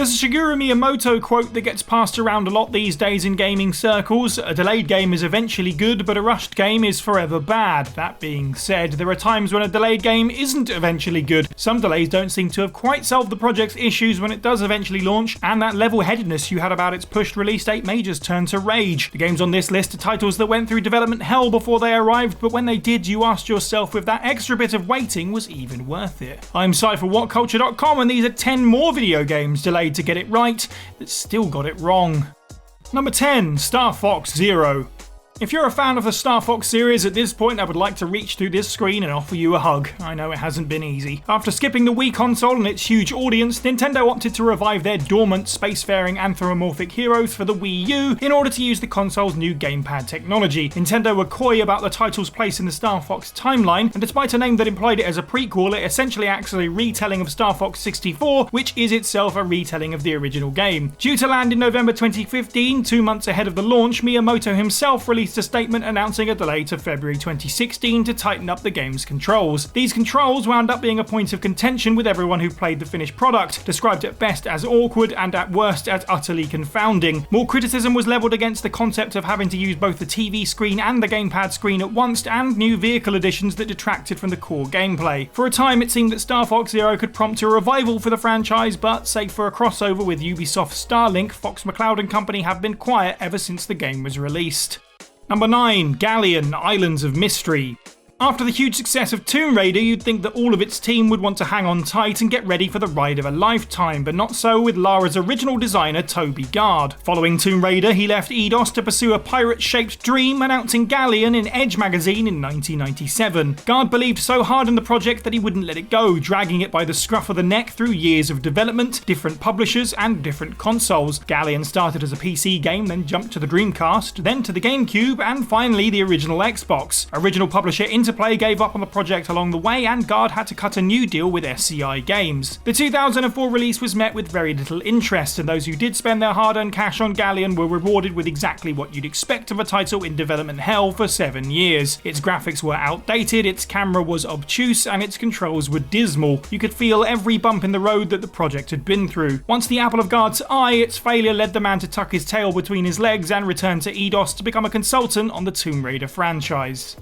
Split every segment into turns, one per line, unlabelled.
There's a Shigeru Miyamoto quote that gets passed around a lot these days in gaming circles: a delayed game is eventually good, but a rushed game is forever bad. That being said, there are times when a delayed game isn't eventually good. Some delays don't seem to have quite solved the project's issues when it does eventually launch, and that level-headedness you had about its pushed release date may just turn to rage. The games on this list are titles that went through development hell before they arrived, but when they did, you asked yourself if that extra bit of waiting was even worth it. I'm Cy for WhatCulture.com, and these are 10 more video games delayed to get it right that still got it wrong. Number 10, Star Fox Zero. If you're a fan of the Star Fox series at this point, I would like to reach through this screen and offer you a hug. I know it hasn't been easy. After skipping the Wii console and its huge audience, Nintendo opted to revive their dormant spacefaring anthropomorphic heroes for the Wii U in order to use the console's new gamepad technology. Nintendo were coy about the title's place in the Star Fox timeline, and despite a name that implied it as a prequel, it essentially acts as a retelling of Star Fox 64, which is itself a retelling of the original game. Due to land in November 2015, 2 months ahead of the launch, Miyamoto himself released a statement announcing a delay to February 2016 to tighten up the game's controls. These controls wound up being a point of contention with everyone who played the finished product, described at best as awkward and at worst as utterly confounding. More criticism was levelled against the concept of having to use both the TV screen and the gamepad screen at once, and new vehicle additions that detracted from the core gameplay. For a time, it seemed that Star Fox Zero could prompt a revival for the franchise, but save for a crossover with Ubisoft's Starlink, Fox McCloud and company have been quiet ever since the game was released. Number 9, GALLEON, Islands of Mystery. After the huge success of Tomb Raider, you'd think that all of its team would want to hang on tight and get ready for the ride of a lifetime, but not so with Lara's original designer Toby Gard. Following Tomb Raider, he left Eidos to pursue a pirate-shaped dream, announcing GALLEON in Edge magazine in 1997. Gard believed so hard in the project that he wouldn't let it go, dragging it by the scruff of the neck through years of development, different publishers, and different consoles. GALLEON started as a PC game, then jumped to the Dreamcast, then to the GameCube, and finally the original Xbox. Original publisher Interplay gave up on the project along the way, and Gard had to cut a new deal with SCI Games. The 2004 release was met with very little interest, and those who did spend their hard-earned cash on GALLEON were rewarded with exactly what you'd expect of a title in development hell for 7 years. Its graphics were outdated, its camera was obtuse, and its controls were dismal. You could feel every bump in the road that the project had been through. Once the apple of Gard's eye, its failure led the man to tuck his tail between his legs and return to Eidos to become a consultant on the Tomb Raider franchise.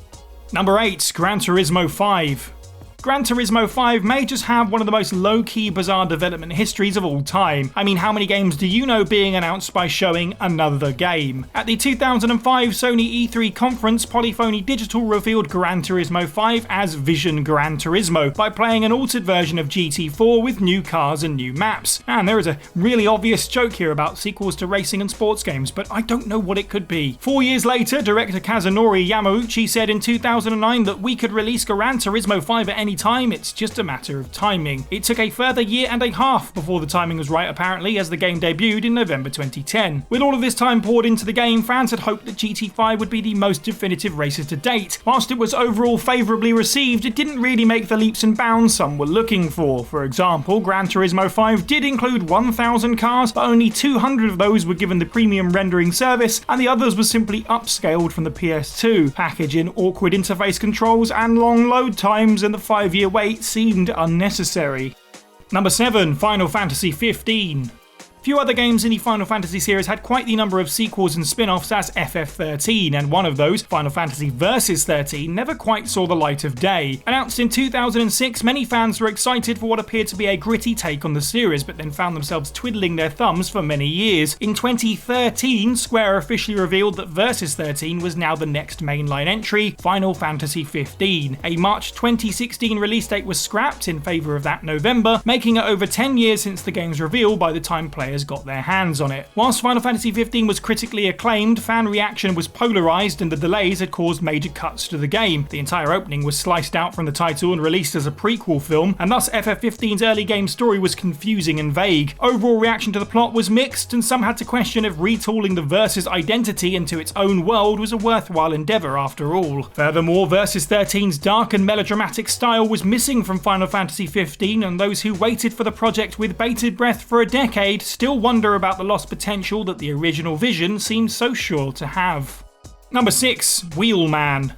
Number 8, Gran Turismo 5. Gran Turismo 5 may just have one of the most low-key, bizarre development histories of all time. I mean, how many games do you know being announced by showing another game? At the 2005 Sony E3 conference, Polyphony Digital revealed Gran Turismo 5 as Vision Gran Turismo by playing an altered version of GT4 with new cars and new maps. And there is a really obvious joke here about sequels to racing and sports games, but I don't know what it could be. 4 years later, director Kazunori Yamauchi said in 2009 that we could release Gran Turismo 5 at any time, it's just a matter of timing. It took a further year and a half before the timing was right apparently, as the game debuted in November 2010. With all of this time poured into the game, fans had hoped that GT5 would be the most definitive racer to date. Whilst it was overall favourably received, it didn't really make the leaps and bounds some were looking for. For example, Gran Turismo 5 did include 1,000 cars, but only 200 of those were given the premium rendering service, and the others were simply upscaled from the PS2. Package in awkward interface controls and long load times, and the 5-year wait seemed unnecessary. Number 7, Final Fantasy 15. Few other games in the Final Fantasy series had quite the number of sequels and spin-offs as FF13, and one of those, Final Fantasy Versus 13, never quite saw the light of day. Announced in 2006, many fans were excited for what appeared to be a gritty take on the series, but then found themselves twiddling their thumbs for many years. In 2013, Square officially revealed that Versus 13 was now the next mainline entry, Final Fantasy 15. A March 2016 release date was scrapped in favour of that November, making it over 10 years since the game's reveal by the time players got their hands on it. Whilst Final Fantasy 15 was critically acclaimed, fan reaction was polarised and the delays had caused major cuts to the game. The entire opening was sliced out from the title and released as a prequel film, and thus FF15's early game story was confusing and vague. Overall reaction to the plot was mixed, and some had to question if retooling the Versus identity into its own world was a worthwhile endeavour after all. Furthermore, Versus 13's dark and melodramatic style was missing from Final Fantasy 15, and those who waited for the project with bated breath for a decade still wonder about the lost potential that the original Vision seemed so sure to have. Number 6, Wheelman.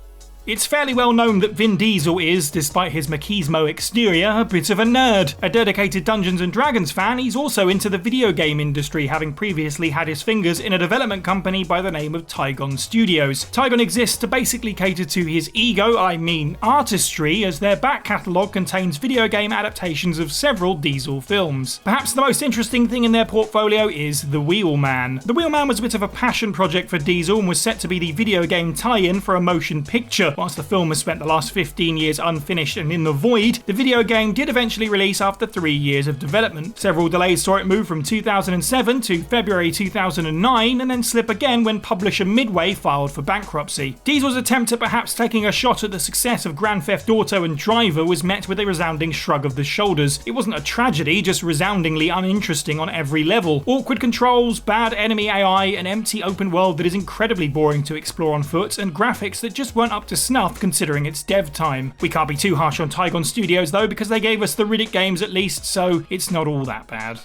It's fairly well known that Vin Diesel is, despite his machismo exterior, a bit of a nerd. A dedicated Dungeons & Dragons fan, he's also into the video game industry, having previously had his fingers in a development company by the name of Tygon Studios. Tygon exists to basically cater to his ego, I mean artistry, as their back catalogue contains video game adaptations of several Diesel films. Perhaps the most interesting thing in their portfolio is The Wheelman. The Wheelman was a bit of a passion project for Diesel and was set to be the video game tie-in for a motion picture. Whilst the film has spent the last 15 years unfinished and in the void, the video game did eventually release after 3 years of development. Several delays saw it move from 2007 to February 2009 and then slip again when publisher Midway filed for bankruptcy. Diesel's attempt at perhaps taking a shot at the success of Grand Theft Auto and Driver was met with a resounding shrug of the shoulders. It wasn't a tragedy, just resoundingly uninteresting on every level. Awkward controls, bad enemy AI, an empty open world that is incredibly boring to explore on foot, and graphics that just weren't up to snuff considering its dev time. We can't be too harsh on Tygon Studios though, because they gave us the Riddick games at least, so it's not all that bad.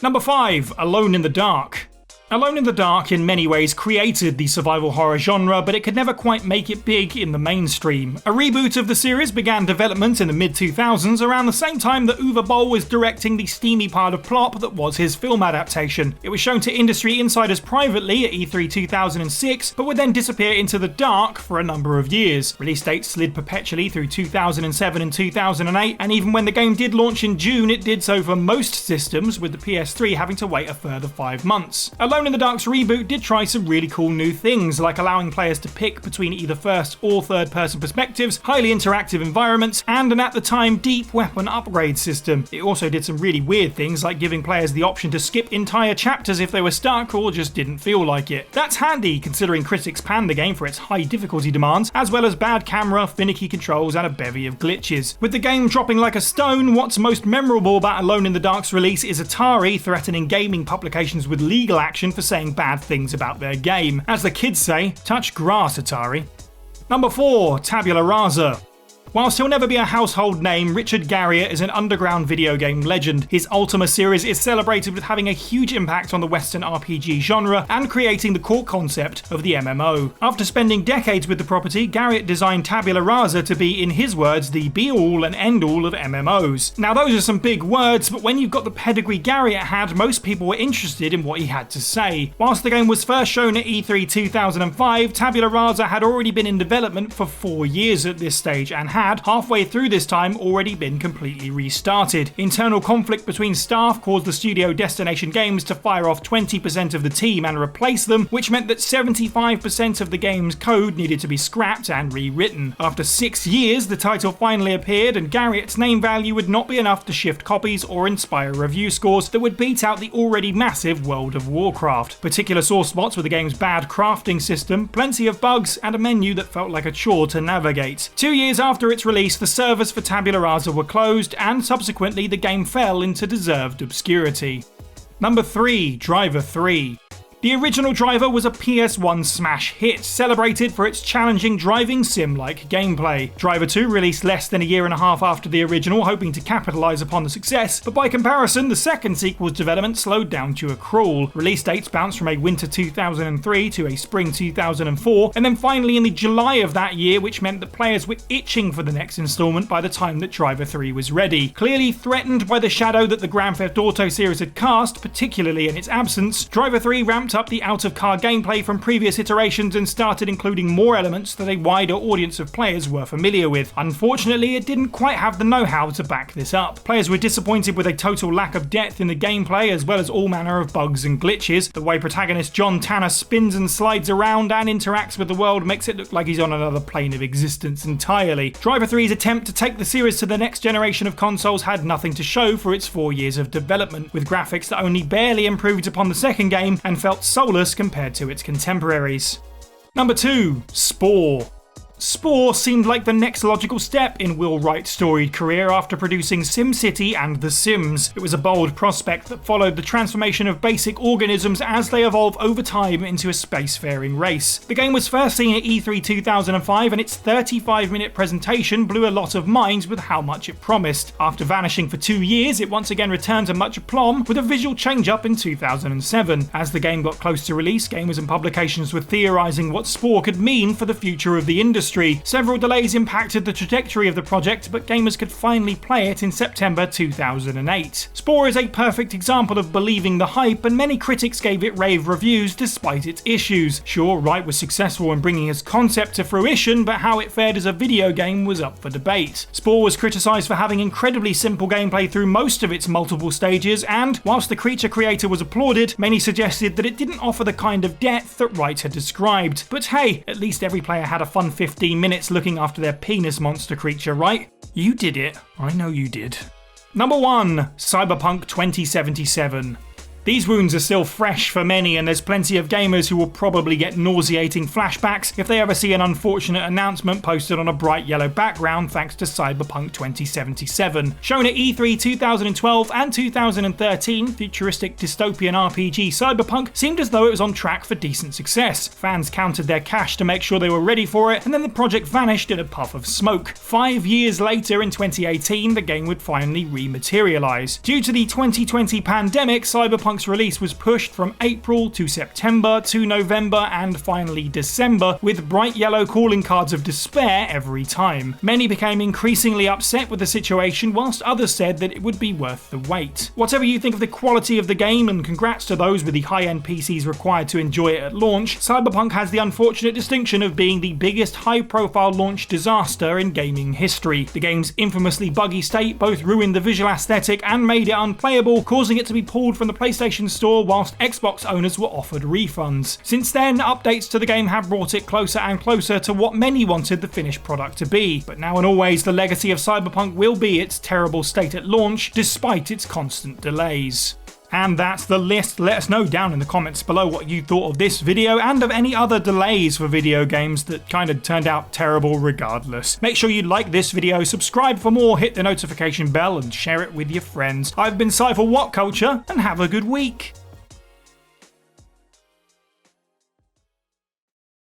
Number 5, Alone in the Dark. Alone in the Dark in many ways created the survival horror genre, but it could never quite make it big in the mainstream. A reboot of the series began development in the mid-2000s, around the same time that Uwe Boll was directing the steamy pile of plop that was his film adaptation. It was shown to industry insiders privately at E3 2006, but would then disappear into the dark for a number of years. Release dates slid perpetually through 2007 and 2008, and even when the game did launch in June, it did so for most systems, with the PS3 having to wait a further 5 months. Alone in the Dark's reboot did try some really cool new things, like allowing players to pick between either first or third person perspectives, highly interactive environments, and an at the time deep weapon upgrade system. It also did some really weird things, like giving players the option to skip entire chapters if they were stuck or just didn't feel like it. That's handy considering critics panned the game for its high difficulty demands, as well as bad camera, finicky controls, and a bevy of glitches. With the game dropping like a stone, what's most memorable about Alone in the Dark's release is Atari threatening gaming publications with legal action for saying bad things about their game. As the kids say, touch grass, Atari. Number 4, Tabula Rasa. Whilst he'll never be a household name, Richard Garriott is an underground video game legend. His Ultima series is celebrated with having a huge impact on the Western RPG genre and creating the core concept of the MMO. After spending decades with the property, Garriott designed Tabula Rasa to be, in his words, the be-all and end-all of MMOs. Now those are some big words, but when you've got the pedigree Garriott had, most people were interested in what he had to say. Whilst the game was first shown at E3 2005, Tabula Rasa had already been in development for 4 years at this stage and had, halfway through this time, already been completely restarted. Internal conflict between staff caused the studio Destination Games to fire off 20% of the team and replace them, which meant that 75% of the game's code needed to be scrapped and rewritten. After 6 years, the title finally appeared, and Garriott's name value would not be enough to shift copies or inspire review scores that would beat out the already massive World of Warcraft. Particular sore spots were the game's bad crafting system, plenty of bugs, and a menu that felt like a chore to navigate. 2 years after its release, the servers for Tabula Rasa were closed, and subsequently the game fell into deserved obscurity. Number 3, Driver 3. The original Driver was a PS1 smash hit, celebrated for its challenging driving sim-like gameplay. Driver 2 released less than a year and a half after the original, hoping to capitalise upon the success, but by comparison, the second sequel's development slowed down to a crawl. Release dates bounced from a winter 2003 to a spring 2004, and then finally in the July of that year, which meant that players were itching for the next instalment by the time that Driver 3 was ready. Clearly threatened by the shadow that the Grand Theft Auto series had cast, particularly in its absence, Driver 3 ramped up the out-of-car gameplay from previous iterations and started including more elements that a wider audience of players were familiar with. Unfortunately, it didn't quite have the know-how to back this up. Players were disappointed with a total lack of depth in the gameplay, as well as all manner of bugs and glitches. The way protagonist John Tanner spins and slides around and interacts with the world makes it look like he's on another plane of existence entirely. Driver 3's attempt to take the series to the next generation of consoles had nothing to show for its 4 years of development, with graphics that only barely improved upon the second game and felt soulless compared to its contemporaries. Number 2, Spore. Spore seemed like the next logical step in Will Wright's storied career after producing SimCity and The Sims. It was a bold prospect that followed the transformation of basic organisms as they evolve over time into a spacefaring race. The game was first seen at E3 2005, and its 35-minute presentation blew a lot of minds with how much it promised. After vanishing for 2 years, it once again returned to much aplomb with a visual change-up in 2007. As the game got close to release, gamers and publications were theorising what Spore could mean for the future of the industry, industry. Several delays impacted the trajectory of the project, but gamers could finally play it in September 2008. SPORE is a perfect example of believing the hype, and many critics gave it rave reviews despite its issues. Sure, Wright was successful in bringing his concept to fruition, but how it fared as a video game was up for debate. SPORE was criticised for having incredibly simple gameplay through most of its multiple stages, and whilst the creature creator was applauded, many suggested that it didn't offer the kind of depth that Wright had described. But hey, at least every player had a fun 15 minutes looking after their penis monster creature, right? You did it. I know you did. Number 1. Cyberpunk 2077. These wounds are still fresh for many, and there's plenty of gamers who will probably get nauseating flashbacks if they ever see an unfortunate announcement posted on a bright yellow background thanks to Cyberpunk 2077. Shown at E3 2012 and 2013, futuristic dystopian RPG Cyberpunk seemed as though it was on track for decent success. Fans counted their cash to make sure they were ready for it, and then the project vanished in a puff of smoke. 5 years later, in 2018, the game would finally rematerialise. Due to the 2020 pandemic, Cyberpunk's release was pushed from April to September to November and finally December, with bright yellow calling cards of despair every time. Many became increasingly upset with the situation, whilst others said that it would be worth the wait. Whatever you think of the quality of the game, and congrats to those with the high-end PCs required to enjoy it at launch, Cyberpunk has the unfortunate distinction of being the biggest high-profile launch disaster in gaming history. The game's infamously buggy state both ruined the visual aesthetic and made it unplayable, causing it to be pulled from the PlayStation Store whilst Xbox owners were offered refunds. Since then, updates to the game have brought it closer and closer to what many wanted the finished product to be. But now and always, the legacy of Cyberpunk will be its terrible state at launch, despite its constant delays. And that's the list. Let us know down in the comments below what you thought of this video and of any other delays for video games that kind of turned out terrible regardless. Make sure you like this video, subscribe for more, hit the notification bell and share it with your friends. I've been Cy for WhatCulture, and have a good week.